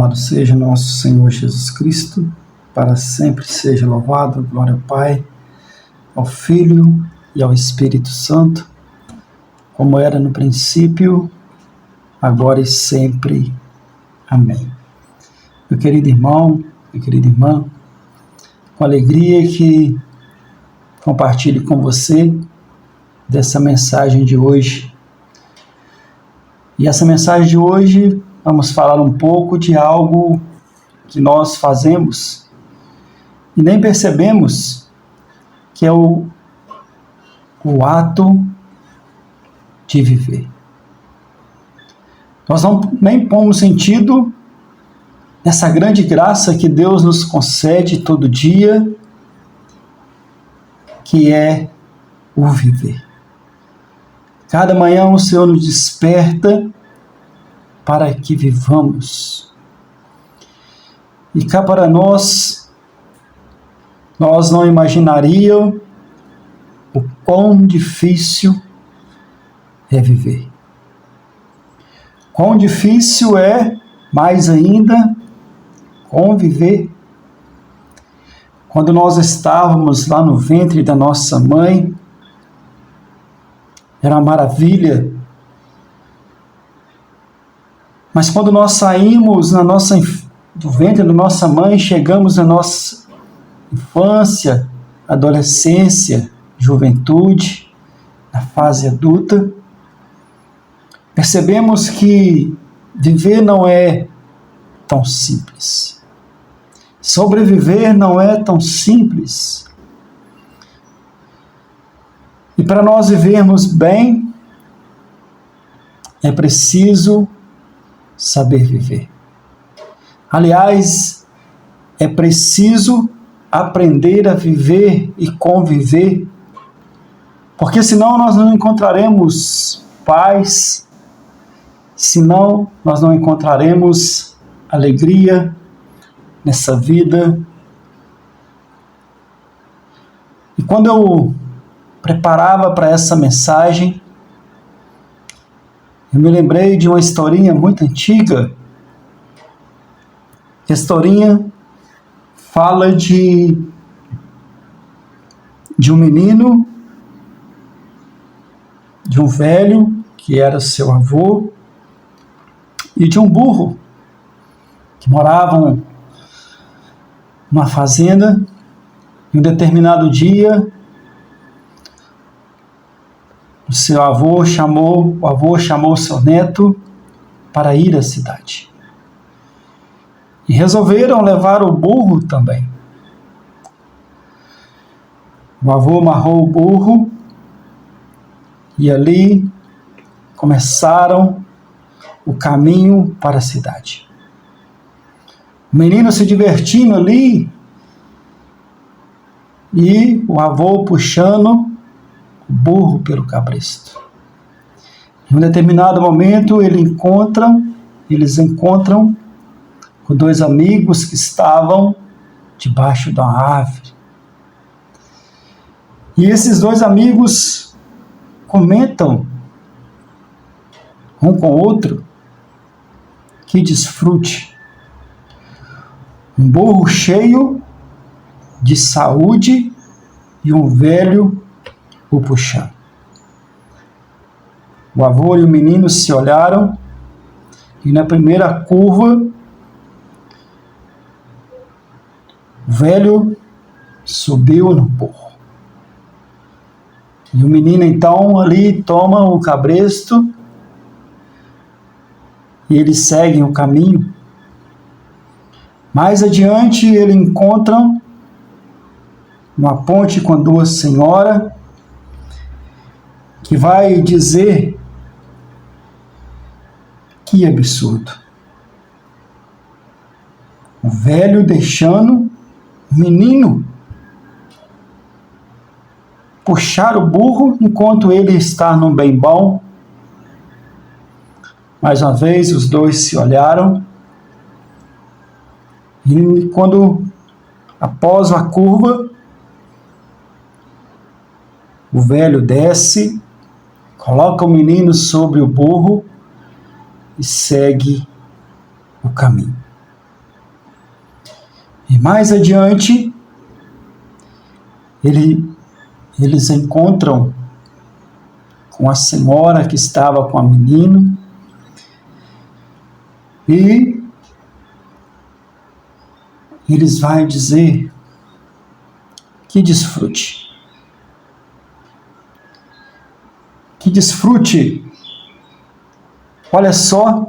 Louvado seja nosso Senhor Jesus Cristo, para sempre seja louvado. Glória ao Pai, ao Filho e ao Espírito Santo, como era no princípio, agora e sempre. Amém. Meu querido irmão, minha querida irmã, com alegria que compartilho com você dessa mensagem de hoje. E essa mensagem de hoje, vamos falar um pouco de algo que nós fazemos e nem percebemos, que é o ato de viver. Nós nem pomos sentido nessa grande graça que Deus nos concede todo dia, que é o viver. Cada manhã o Senhor nos desperta para que vivamos. E cá para nós não imaginaríamos o quão difícil é viver. Quão difícil é, mais ainda, conviver. Quando nós estávamos lá no ventre da nossa mãe, era uma maravilha. Mas quando nós saímos do ventre da nossa mãe, chegamos na nossa infância, adolescência, juventude, na fase adulta, percebemos que viver não é tão simples. Sobreviver não é tão simples. E para nós vivermos bem, é preciso saber viver. Aliás, é preciso aprender a viver e conviver, porque senão nós não encontraremos paz, senão nós não encontraremos alegria nessa vida. E quando eu preparava para essa mensagem, eu me lembrei de uma historinha muito antiga. A historinha fala de um menino, de um velho, que era seu avô, e de um burro, que moravam numa fazenda. Em um determinado dia, o avô chamou seu neto para ir à cidade. E resolveram levar o burro também. O avô amarrou o burro e ali começaram o caminho para a cidade. O menino se divertindo ali e o avô puxando o burro pelo cabresto. Em um determinado momento eles encontram com dois amigos que estavam debaixo de uma árvore. E esses dois amigos comentam um com o outro: que desfrute! Um burro cheio de saúde e um velho o puxando. O avô e o menino se olharam e na primeira curva o velho subiu no burro. E o menino então ali toma o cabresto e eles seguem o caminho. Mais adiante eles encontram uma ponte com duas senhoras, que vai dizer: que absurdo. O velho deixando o menino puxar o burro enquanto ele está no bem bom. Mais uma vez os dois se olharam e quando, após a curva, o velho desce, coloca o menino sobre o burro e segue o caminho. E mais adiante, eles encontram com a senhora que estava com a menina e eles vão dizer que desfrute. Que desfrute. Olha só.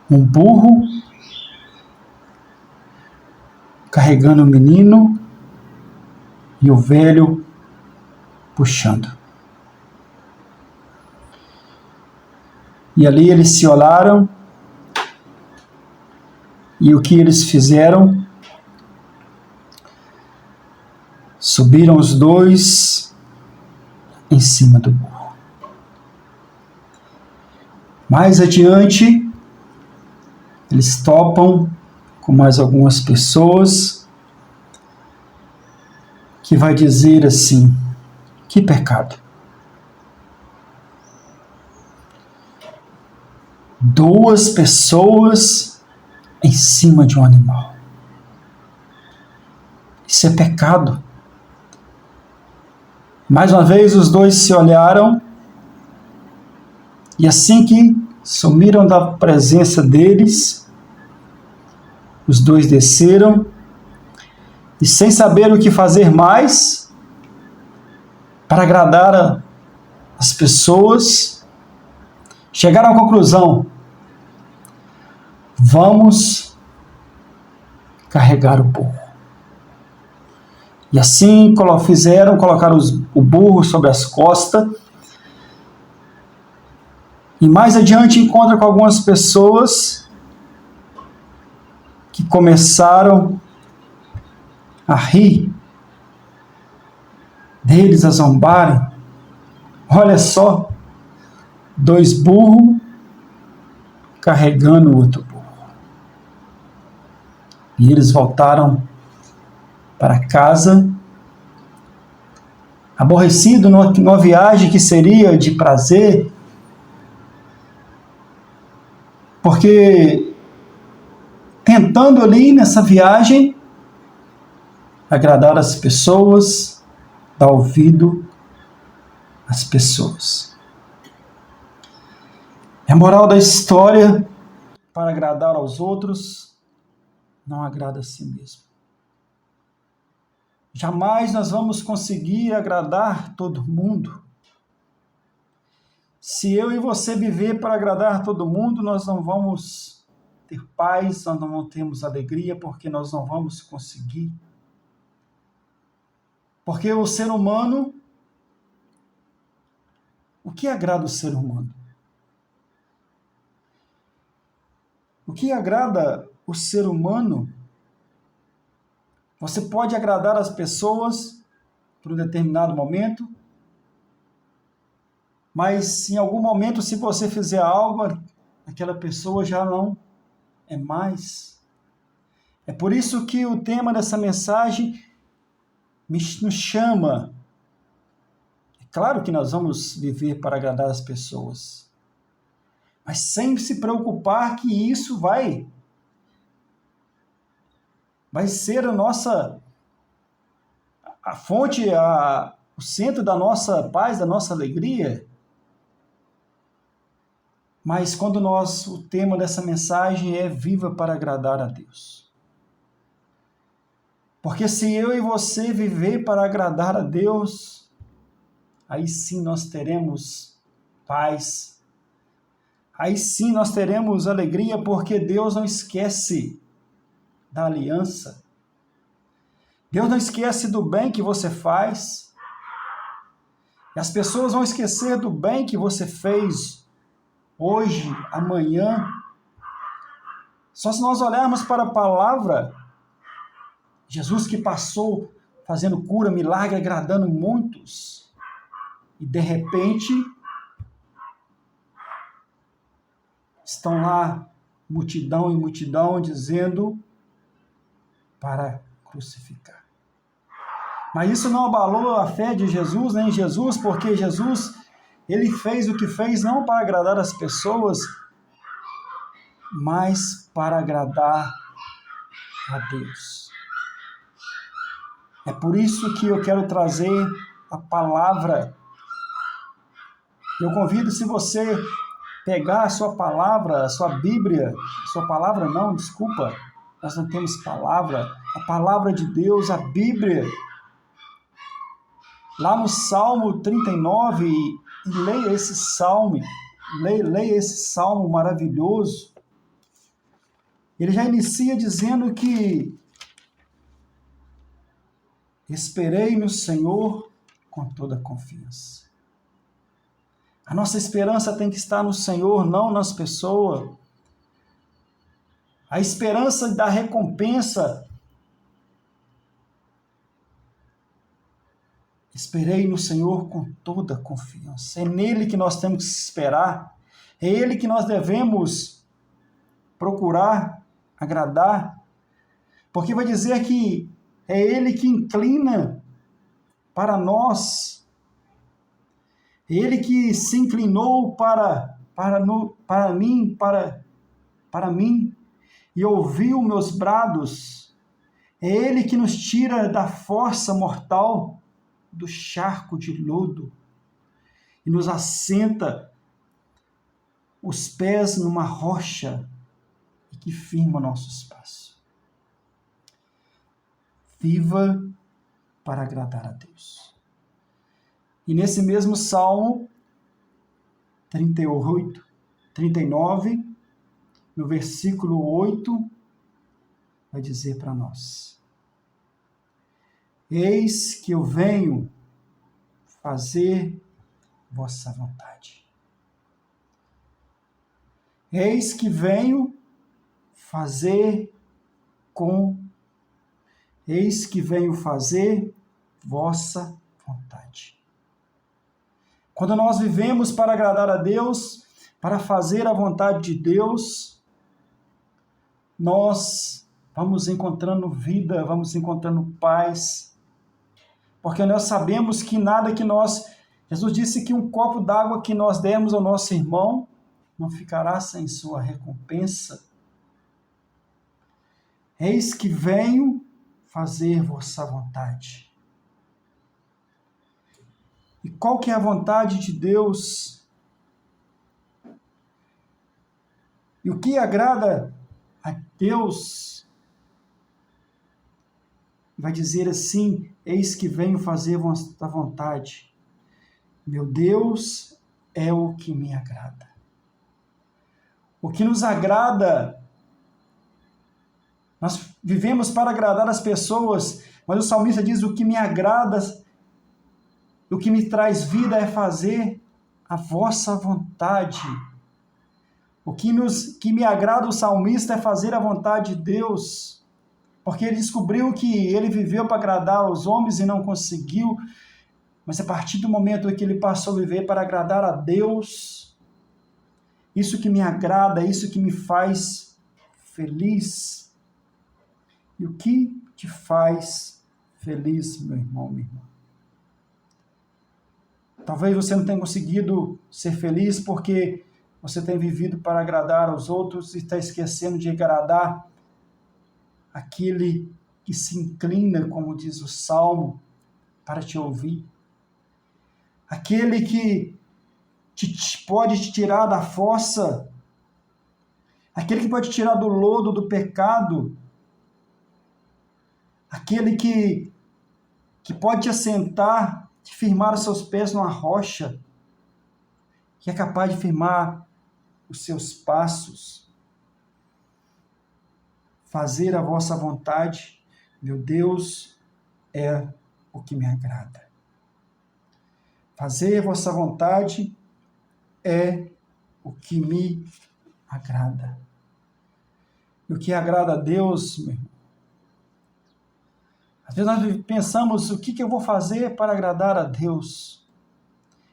Um burro carregando o menino e o velho puxando. E ali eles se olharam e o que eles fizeram? Subiram os dois em cima do burro. Mais adiante, eles topam com mais algumas pessoas que vai dizer assim, que pecado. 2 pessoas em cima de um animal. Isso é pecado. Mais uma vez os dois se olharam e assim que sumiram da presença deles, os dois desceram e sem saber o que fazer mais para agradar as pessoas, chegaram à conclusão: vamos carregar o burro. E assim colocaram o burro sobre as costas. E mais adiante encontra com algumas pessoas que começaram a rir deles, a zombarem. Olha só, 2 burros carregando o outro burro. E eles voltaram para casa, aborrecido numa viagem que seria de prazer, porque tentando ali nessa viagem agradar as pessoas, dar ouvido às pessoas. A moral da história: para agradar aos outros, não agrada a si mesmo. Jamais nós vamos conseguir agradar todo mundo. Se eu e você viver para agradar todo mundo, nós não vamos ter paz, nós não termos alegria, porque nós não vamos conseguir. Porque o ser humano, o que agrada o ser humano? O que agrada o ser humano? Você pode agradar as pessoas por um determinado momento, mas em algum momento, se você fizer algo, aquela pessoa já não é mais. É por isso que o tema dessa mensagem nos chama. É claro que nós vamos viver para agradar as pessoas, mas sempre se preocupar que isso vai ser a fonte, o centro da nossa paz, da nossa alegria. Mas quando o tema dessa mensagem é viva para agradar a Deus. Porque se eu e você viver para agradar a Deus, aí sim nós teremos paz. Aí sim nós teremos alegria, porque Deus não esquece da aliança. Deus não esquece do bem que você faz. E as pessoas vão esquecer do bem que você fez hoje, amanhã. Só se nós olharmos para a palavra, Jesus que passou fazendo cura, milagre, agradando muitos. E de repente, estão lá multidão e multidão dizendo para crucificar. Mas isso não abalou a fé de Jesus, nem Jesus, porque Jesus, ele fez o que fez não para agradar as pessoas, mas para agradar a Deus. É por isso que eu quero trazer a palavra. Eu convido, se você pegar a sua palavra, a sua Bíblia, sua palavra não, desculpa, nós não temos palavra, a palavra de Deus, a Bíblia, lá no Salmo 39, e leia esse salmo, leia esse salmo maravilhoso. Ele já inicia dizendo que esperei no Senhor com toda a confiança. A nossa esperança tem que estar no Senhor, não nas pessoas. A esperança da recompensa. Esperei no Senhor com toda a confiança. É nele que nós temos que esperar. É ele que nós devemos procurar agradar. Porque vai dizer que é ele que inclina para nós. É ele que se inclinou para mim e ouviu meus brados. É ele que nos tira da força mortal, do charco de lodo, e nos assenta os pés numa rocha e que firma nossos passos. Viva para agradar a Deus. E nesse mesmo Salmo 39, no versículo 8, vai dizer para nós: eis que eu venho fazer vossa vontade. Eis que venho fazer eis que venho fazer vossa vontade. Quando nós vivemos para agradar a Deus, para fazer a vontade de Deus, nós vamos encontrando vida, vamos encontrando paz, porque nós sabemos que nada que Jesus disse que um copo d'água que nós demos ao nosso irmão não ficará sem sua recompensa. Eis que venho fazer vossa vontade. E qual que é a vontade de Deus? E o que agrada a Deus? Vai dizer assim: eis que venho fazer vossa vontade. Meu Deus é o que me agrada. O que nos agrada, nós vivemos para agradar as pessoas, mas o salmista diz: o que me agrada, o que me traz vida é fazer a vossa vontade. O que me agrada o salmista é fazer a vontade de Deus, porque ele descobriu que ele viveu para agradar os homens e não conseguiu, mas a partir do momento em que ele passou a viver para agradar a Deus, isso que me agrada, isso que me faz feliz. E o que te faz feliz, meu irmão, minha irmã? Talvez você não tenha conseguido ser feliz porque você tem vivido para agradar aos outros e está esquecendo de agradar aquele que se inclina, como diz o Salmo, para te ouvir. Aquele que pode te tirar da fossa, aquele que pode te tirar do lodo do pecado, aquele que pode te assentar, te firmar os seus pés numa rocha, que é capaz de firmar os seus passos. Fazer a vossa vontade, meu Deus, é o que me agrada. Fazer a vossa vontade é o que me agrada. E o que agrada a Deus, meu irmão? Às vezes nós pensamos, o que eu vou fazer para agradar a Deus?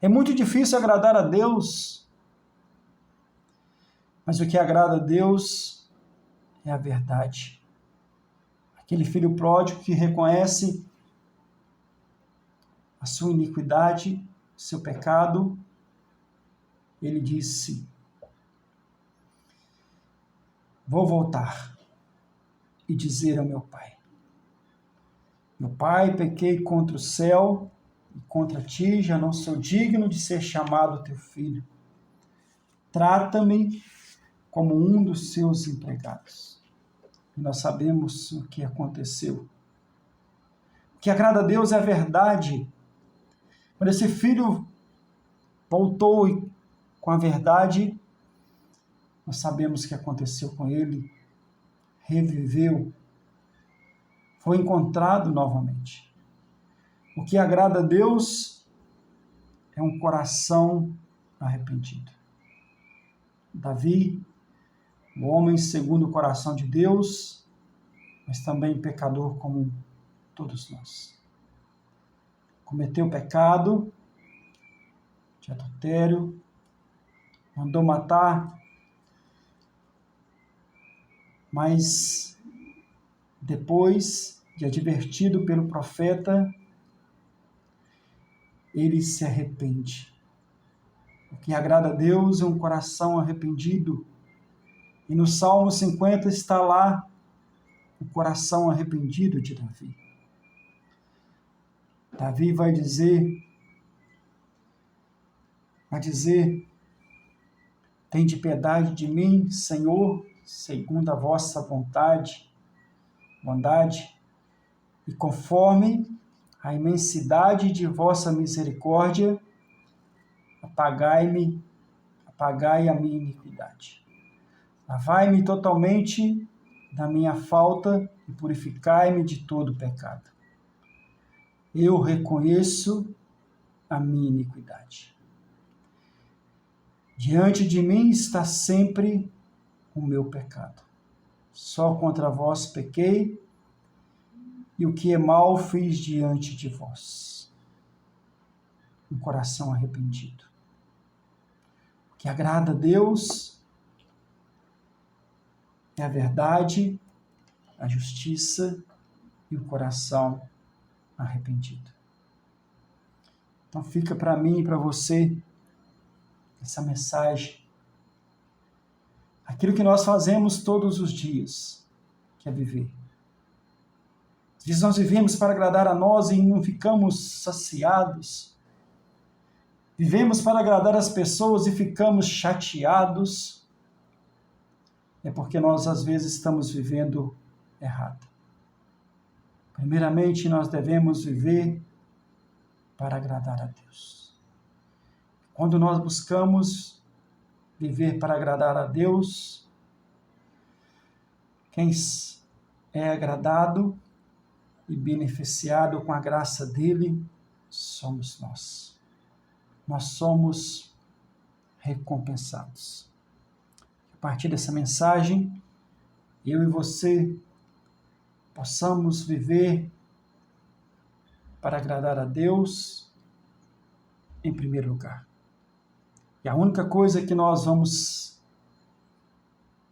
É muito difícil agradar a Deus, mas o que agrada a Deus é a verdade. Aquele filho pródigo que reconhece a sua iniquidade, seu pecado, ele disse: vou voltar e dizer ao meu pai: meu pai, pequei contra o céu e contra ti, já não sou digno de ser chamado teu filho. Trata-me como um dos seus empregados. E nós sabemos o que aconteceu. O que agrada a Deus é a verdade. Quando esse filho voltou com a verdade, nós sabemos o que aconteceu com ele. Reviveu, foi encontrado novamente. O que agrada a Deus é um coração arrependido. Davi, o homem segundo o coração de Deus, mas também pecador como todos nós. Cometeu pecado de adultério, mandou matar, mas depois de advertido pelo profeta, ele se arrepende. O que agrada a Deus é um coração arrependido. E no Salmo 50 está lá o coração arrependido de Davi. Davi vai dizer, tende piedade de mim, Senhor, segundo a vossa bondade, e conforme a imensidade de vossa misericórdia, apagai a minha iniquidade. Lavai-me totalmente da minha falta e purificai-me de todo pecado. Eu reconheço a minha iniquidade. Diante de mim está sempre o meu pecado. Só contra vós pequei, e o que é mal fiz diante de vós. Um coração arrependido. O que agrada a Deus é a verdade, a justiça e o coração arrependido. Então fica para mim e para você essa mensagem. Aquilo que nós fazemos todos os dias, que é viver. Às vezes nós vivemos para agradar a nós e não ficamos saciados. Vivemos para agradar as pessoas e ficamos chateados. É porque nós às vezes estamos vivendo errado. Primeiramente, nós devemos viver para agradar a Deus. Quando nós buscamos viver para agradar a Deus, quem é agradado e beneficiado com a graça dele somos nós. Nós somos recompensados. A partir dessa mensagem, eu e você possamos viver para agradar a Deus em primeiro lugar. E a única coisa que nós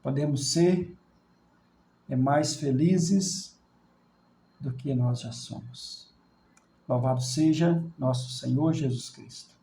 podemos ser é mais felizes do que nós já somos. Louvado seja nosso Senhor Jesus Cristo.